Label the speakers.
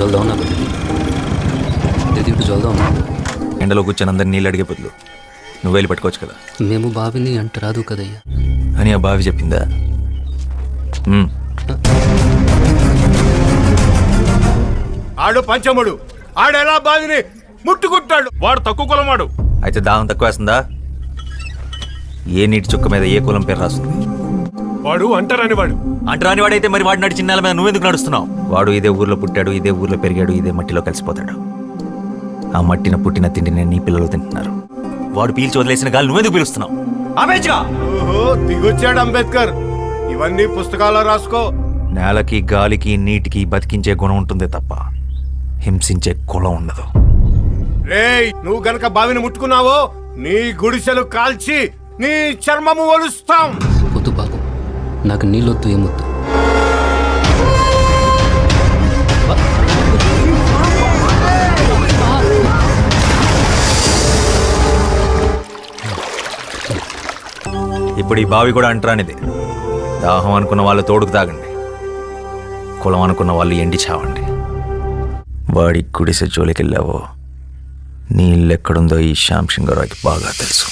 Speaker 1: జల్దా ఉన్నా ఇది ఇటు జల్దా ఉన్నా.
Speaker 2: ఎండలో కూర్చొని అందరినీ నీళ్ళు అడిగే బదులు నువ్వు వెళ్ళి పట్టుకోవచ్చు కదా.
Speaker 1: మేము బావిని అంట రాదు కదయ్యా
Speaker 2: అని ఆ బావి చెప్పిందా?
Speaker 3: ఆడు పంచముడు, ఆడెలా బావిని ముట్టుకుంటాడు.
Speaker 4: వాడు తక్కువ కులం వాడు.
Speaker 2: అయితే దాహం తక్కువ వేస్తుందా? ఏ నీటి చుక్క మీద ఏ కులం పేరు రాస్తుంది?
Speaker 3: వాడు అంటారని వాడు.
Speaker 2: అంటరాని వాడైతే మరి వాడు నడిచిన నేల మీద నువ్వెందుకు నడుస్తున్నావు? వాడు ఇదే ఊర్లో పుట్టాడు, ఇదే ఊర్లో పెరిగాడు, ఇదే మట్టిలో కలిసిపోతాడు. ఆ మట్టిన పుట్టిన తిండిని నీ పిల్లలు తింటున్నారు. వాడు పీల్చి వదిలేసిన గాలి నువ్వెందుకు పీలుస్తున్నావు?
Speaker 3: ఓహో, దిగొచ్చాడు అంబేద్కర్. ఇవన్నీ పుస్తకాల్లో రాసుకో.
Speaker 2: నేలకి గాలికి నీటికి బతికించే గుణం ఉంటుందే తప్ప హింసించే కులం ఉండదు.
Speaker 3: రేయ్, నువ్వు గనక బావిని ముట్టుకున్నావో నీ గుడిసెలు కాల్చి నీ చర్మము ఒలుస్తాం.
Speaker 1: వద్దు బాబు, నాకు నీళ్ళొద్దు ఏమొద్దు.
Speaker 2: ఇప్పుడు ఈ బావి కూడా అంటరానిదే. దాహం అనుకున్న వాళ్ళు తోడుకు తాగండి, కులం అనుకున్న వాళ్ళు ఎండి చావండి. వాడి గుడిసె జోలికి వెళ్ళావో నీళ్ళెక్కడుందో ఈ శ్యామ్ సింగరావుకి బాగా తెలుసు.